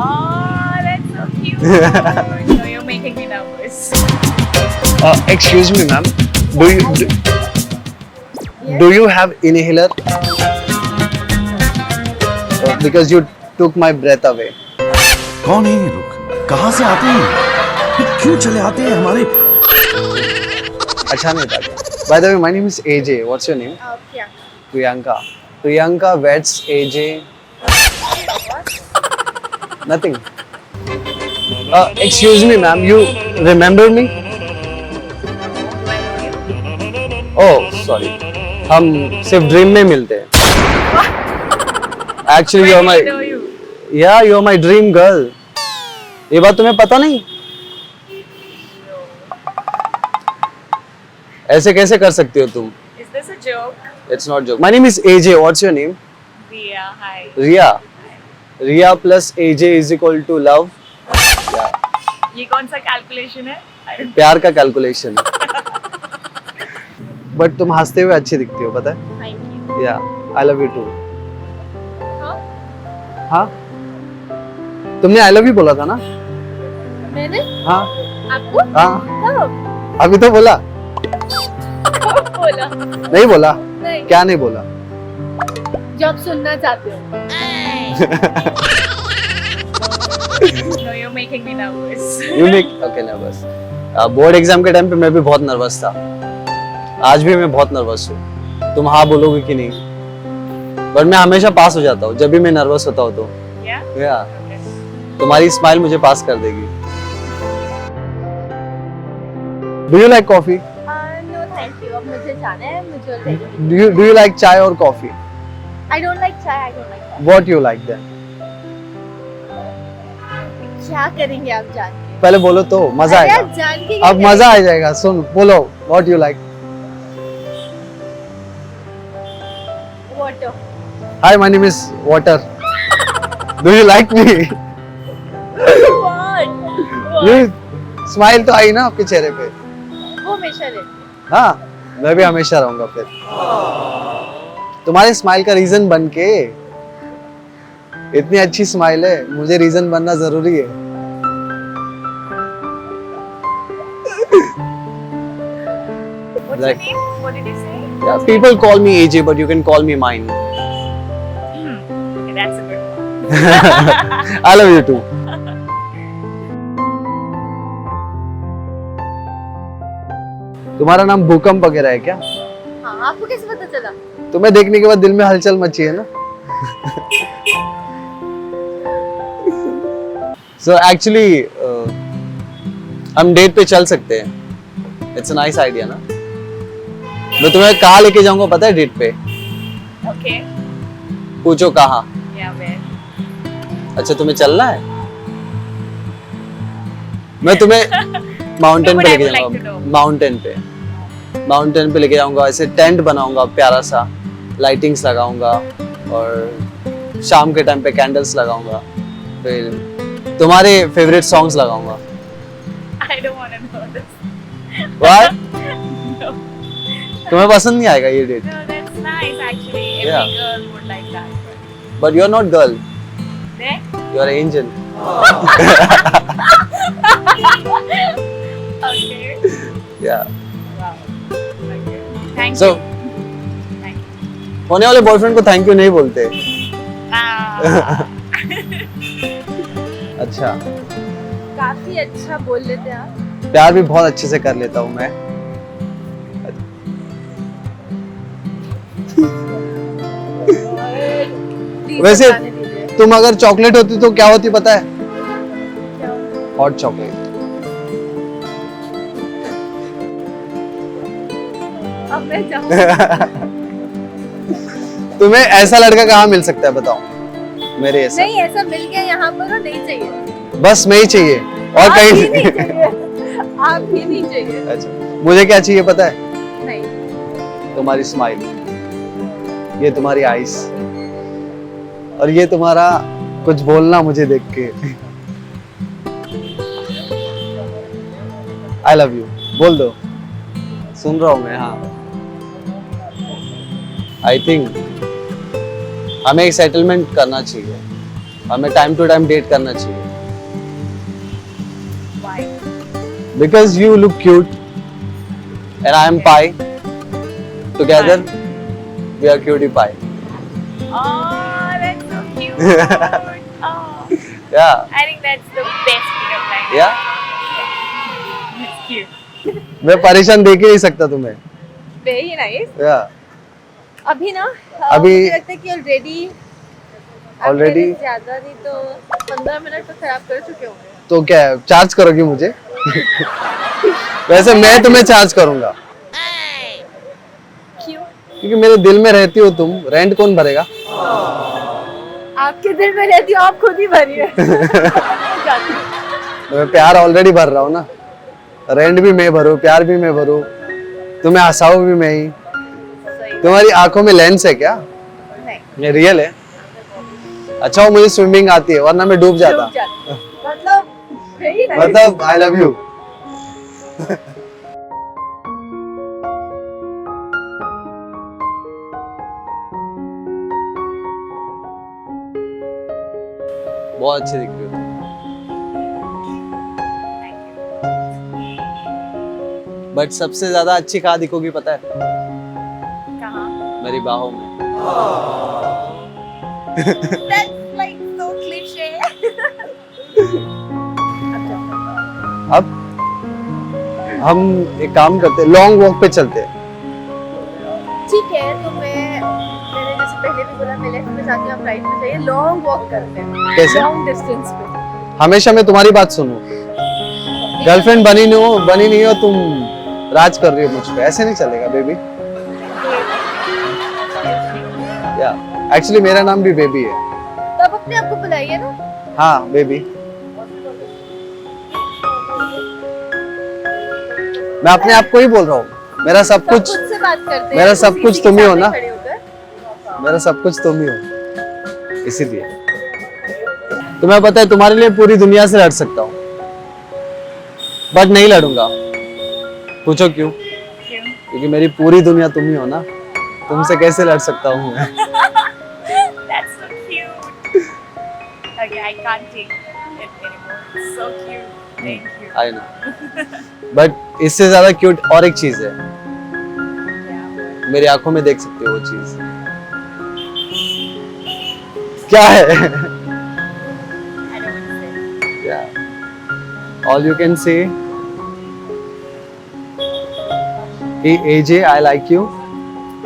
Oh, that's so cute. No, you're making me nervous. Excuse me, ma'am. Do you have inhaler? Because you took my breath away. कौन है ये लोग? कहाँ से आते हैं? ये क्यों चले आते हैं हमारे? अच्छा नहीं था. By the way, my name is AJ. What's your name? Priyanka. Priyanka vets AJ. Nothing. Excuse me, ma'am. You remember me? Oh, sorry. हम सिर्फ ड्रीम में मिलते हैं. Actually, you're my. Where did I know you? Yeah, you're my dream girl. ये बात तुम्हें पता नहीं? ऐसे कैसे कर सकती हो तुम? Is this a joke? It's not joke. My name is AJ. What's your name? Riya, hi. Riya. Riya plus AJ is equal to love. ये कौन सा calculation है? I don't प्यार का कैलकुलेशन. बट तुम हंसते हुए अच्छी दिखती हो, पता है? Thank you. या आई लव यू टू. हाँ? हाँ, तुमने आई लव यू बोला था ना? मैंने? हाँ आपको? हाँ, कब? अभी तो बोला. कब बोला? नहीं बोला? नहीं. क्या नहीं बोला? जब सुनना चाहते हो. No, you're making me nervous. You make okay nervous. Board exam के टाइम पे मैं भी बहुत नर्वस था. आज भी मैं बहुत नर्वस हूँ. तुम हाँ बोलोगे कि नहीं? बट मैं हमेशा पास हो जाता हूँ जब भी मैं नर्वस होता हूँ तो. Yeah? या Okay. तुम्हारी स्माइल मुझे पास कर देगी. Do you like coffee? No, thank you. अब मुझे जाना है. मुझे already. Do you like chai और coffee? I don't like chai. I don't like coffee. What you like then? क्या करेंगे आप जान के? पहले बोलो तो मजा अरे आएगा. आप जान के अब मजा आ जाएगा. सुन बोलो what you like. Water. Hi my name is water. Do you like me? What? You smile तो आई ना आपके चेहरे पे. वो हमेशा रहती है. हाँ, मैं भी हमेशा रहूंगा फिर. तुम्हारे स्माइल का रीजन बन के. इतनी अच्छी स्माइल है, मुझे रीजन बनना जरूरी है. What's Like- your name? What did you say? Yeah, people call me AJ, but you can call me mine. Okay, that's a good one. I love you too. तुम्हारा नाम भूकंप वगैरह है क्या? हाँ, आपको कैसे पता चला? तुम्हें देखने के बाद दिल में हलचल मची है ना? So actually, हम डेट पे चल सकते हैं. It's a nice idea ना? मैं तुम्हें कहाँ लेके जाऊंगा पता है डेट पे? Okay. पूछो कहाँ? Yeah, where? अच्छा तुम्हें चलना है? मैं तुम्हें माउंटेन No, पे but I लेके would like जाऊंगा. to know. माउंटेन पे लेके जाऊंगा. ऐसे टेंट बनाऊंगा प्यारा सा. लाइटिंग्स लगाऊंगा और शाम के टाइम पे कैंडल्स लगाऊंगा. फिर तुम्हारे फेवरेट सॉन्ग्स लगाऊंगा. I don't want to know this. What? No. तुम्हें पसंद नहीं आएगा ये date? No, that's nice actually. Every Yeah. girl would like that. But you're not girl. There? You're an angel. Okay. Yeah. Wow. Okay. Thank So you. Thank you. होने वाले boyfriend को thank you नहीं बोलते. Ah. अच्छा. काफी अच्छा बोल लेते हैं आप. प्यार भी बहुत अच्छे से कर लेता हूँ मैं. Please वैसे बताने दीजिए. तुम अगर चॉकलेट होती तो क्या होती पता है? क्या? Hot chocolate. अब मैं जाऊँ. तुम्हें ऐसा लड़का कहाँ मिल सकता है बताओ? मेरे ऐसा. नहीं, ऐसा मिल गया यहाँ पर और नहीं चाहिए. बस मैं ही चाहिए और आप कहीं ही नहीं. नहीं चाहिए. आप ही नहीं चाहिए. अच्छा मुझे क्या चाहिए पता है? नहीं. तुम्हारी स्माइल. ये तुम्हारी आईज. और ये तुम्हारा कुछ बोलना मुझे देख के. आई लव यू बोल दो. सुन रहा हूँ मैं. हाँ आई थिंक हमें एक सेटलमेंट करना चाहिए. हमें टाइम टू टाइम डेट करना चाहिए। Why? Because you look cute and I am pie. Together we are cutie pie. Oh, that's so cute. Oh, Yeah. I think that's the best pickup line. Yeah. That's cute. मैं परेशान देख ही नहीं सकता तुम्हें। Very nice. Yeah. अभी ना अभी- मुझे लगता है कि ऑलरेडी ज्यादा नहीं तो 15 मिनट तो खराब कर चुके होंगे। तो क्या है, चार्ज करोगी मुझे? वैसे मैं तुम्हें चार्ज करूंगा क्यों? क्योंकि मेरे दिल में रहती हो तुम। रेंट कौन भरेगा? आपके दिल में रहती हो, आप खुद ही भरिए। जाती हूँ। मैं प्यार ऑलरेडी भर रहा हूँ ना। रेंट भी मैं भरूँ, प्यार भी मैं भरूँ, तुम्हें हंसाऊं भी मैं ही। सही। तुम्हारी आंखों में लेंस है क्या? नहीं। ये रियल है? अच्छा वो मुझे स्विमिंग आती है वरना मैं डूब जाता। डूब जाती। मतलब very nice। मतलब आई लव यू। बहुत अच्छी दिख रही हो तुम। बट सबसे ज्यादा अच्छी कहाँ दिखोगी पता है? कहाँ? मेरी बाहों में। That's like so cliche. अब हम एक काम करते हैं, लॉन्ग वॉक पे चलते हैं। ठीक है तो मैंने जैसे पहले भी बोला मैं लेफ्ट में जाती हूँ, आप राइट में जाइए, लॉन्ग वॉक करते हैं। कैसे? लॉन्ग डिस्टेंस पे। हमेशा मैं तुम्हारी बात सुनूं। गर्लफ्रेंड बनी नहीं हो तुम राज कर रही हो मुझ पे, ऐसे नहीं चलेगा बेबी। या एक्चुअली मेरा नाम भी बेबी है। तो आप अपने आप को बुलाइए ना। हाँ बेबी। मैं अपने आप को ही बोल रहा हूँ। मेरा सब तो आप कुछ खुद से बात करते हैं। मेरा सब किसी कुछ के तुम ही हो सामने ना। खड़े होकर। मेरा सब कुछ तुम ही हो, इसीलिए तुम्हें पता है तुम्हारे लिए पूरी दुनिया से लड़ सकता हूँ, बट नहीं लड़ूंगा। पूछो क्यों? क्यों? क्योंकि मेरी पूरी दुनिया तुम ही हो ना, तुमसे कैसे लड़ सकता हूँ मैं? That's so cute. Okay, I can't take it anymore. It's so cute. Thank you. I know. But इससे ज्यादा क्यूट और एक चीज है, Yeah. मेरी आंखों में देख सकते हो वो चीज। क्या है? I don't want to say. Yeah. All you can say, hey AJ, I like you.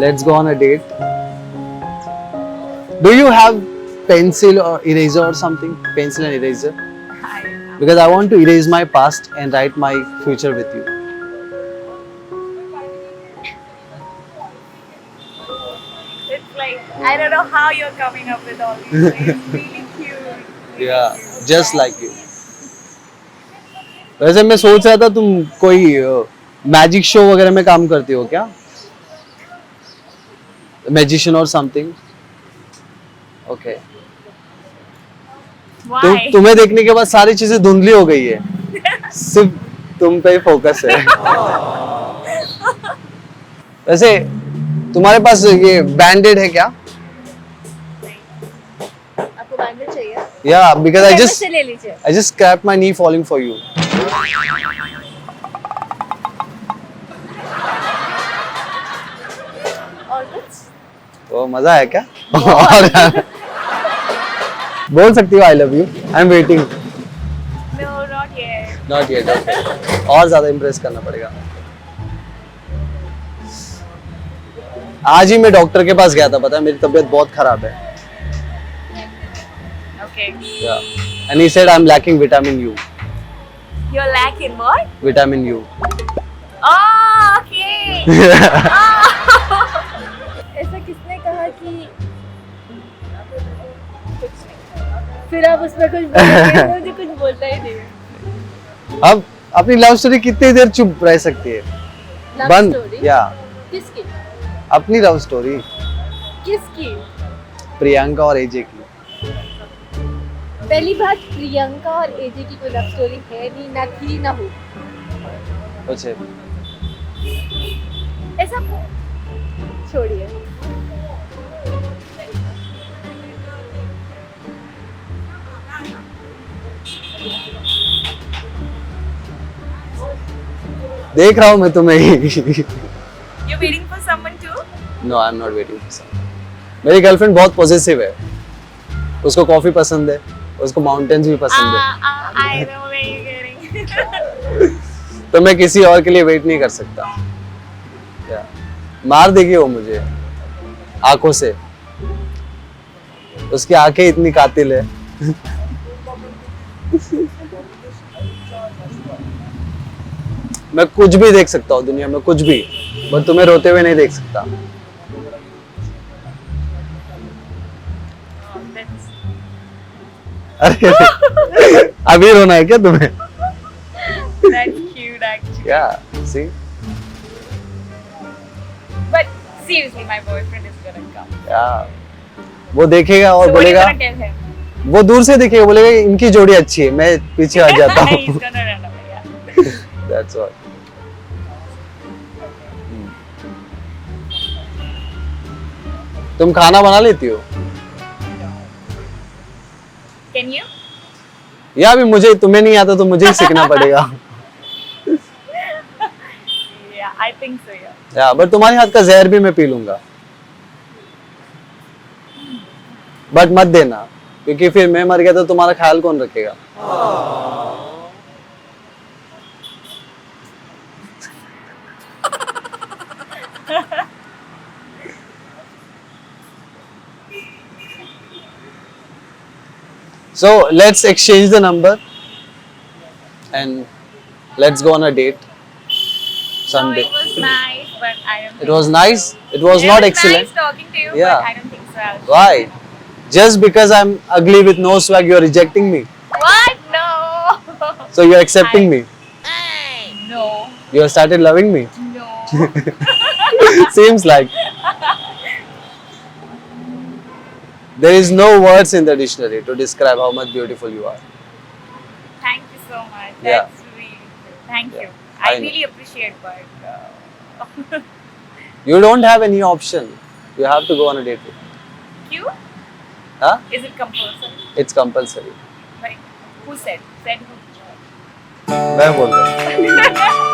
Let's go on a date. Do you have pencil or eraser or something? Pencil and eraser? Because I want to erase my past and write my future with you. It's like, I don't know how you're coming up with all these things. It's really cute. Yeah, just like you. वैसे मैं सोच रहा था तुम कोई magic show वगैरह में काम करती हो क्या? मैजिशियन और समथिंग? ओके। Why? तुम्हें देखने के बाद सारी चीजें धुंधली हो गई है, सिर्फ तुम पे ही फोकस है। वैसे तुम्हारे पास ये बैंडेड है क्या? आपको बैंडेज चाहिए? या बिकॉज आई कैसे जस्ट से ले लीजिए। Scrap my knee falling for you. और कुछ? तो मजा है क्या? बोल सकती हो I love you, I am waiting. No, not yet. Not yet. Okay, और ज्यादा इम्प्रेस करना पड़ेगा। आज ही मैं डॉक्टर के पास गया था, पता है मेरी तबीयत बहुत खराब है। Okay. Yeah. And he said I'm lacking vitamin U. You're lacking what? Vitamin U. Oh, okay. ऐसा किसने कहा कि फिर आप उसमें कुछ बोलते मुझे कुछ बोलता ही नहीं। अब अपनी लव स्टोरी कितनी देर चुप रह सकती है? Love बंद। story? या किसकी? अपनी लव स्टोरी किसकी? प्रियंका और एजे की। पहली बात, प्रियंका और एजे की कोई लव स्टोरी है नहीं, ना थी ना हो। कुछ है। ऐसा छोड़िए। देख रहा हूँ मैं तुम्हें ही. You're waiting for someone too? No, I'm not waiting for someone. मेरी गर्लफ्रेंड बहुत पॉजिटिव है. उसको कॉफी पसंद है, उसको माउंटेन्स भी पसंद है. I know where you're getting. तो मैं किसी और के लिए वेट नहीं कर सकता. Yeah. मार देगी वो मुझे आंखों से. उसकी आंखें इतनी कातिल है. मैं कुछ भी देख सकता हूँ दुनिया में, कुछ भी, बट तुम्हें रोते हुए नहीं देख सकता. Oh, that's अरे अभी रोना है क्या तुम्हें? cute actually. क्या सी But seriously, my boyfriend is gonna come. क्या वो देखेगा और So what are you बोलेगा, gonna tell him? वो दूर से देखेगा बोलेगा इनकी जोड़ी अच्छी है, मैं पीछे हट जाता He's हूँ. gonna run away. Yeah. That's all. तुम खाना बना लेती हो? Can you? या अभी मुझे, तुम्हें नहीं आता तो मुझे ही सीखना पड़ेगा. Yeah, I think so. Yeah. या बट तुम्हारे हाथ का जहर भी मैं पी लूंगा. बट मत देना, क्योंकि फिर मैं मर गया तो तुम्हारा ख्याल कौन रखेगा? So let's exchange the number and let's go on a date someday. No, it was nice, but I don't. It was nice. It was not excellent. Nice talking to you, Yeah. but I don't think so. Why? Just because I'm ugly with no swag, you're rejecting me. What? No. So you're accepting me. No. You have started loving me. No. Seems like. There is no words in the dictionary to describe how much beautiful you are. Thank you so much. Yeah. That's really good. Thank you. I I know. really appreciate, but You don't have any option. You have to go on a date with me. you? Huh? Is it compulsory? It's compulsory. Like, who said? Said who? मैं बोल रहा हूँ.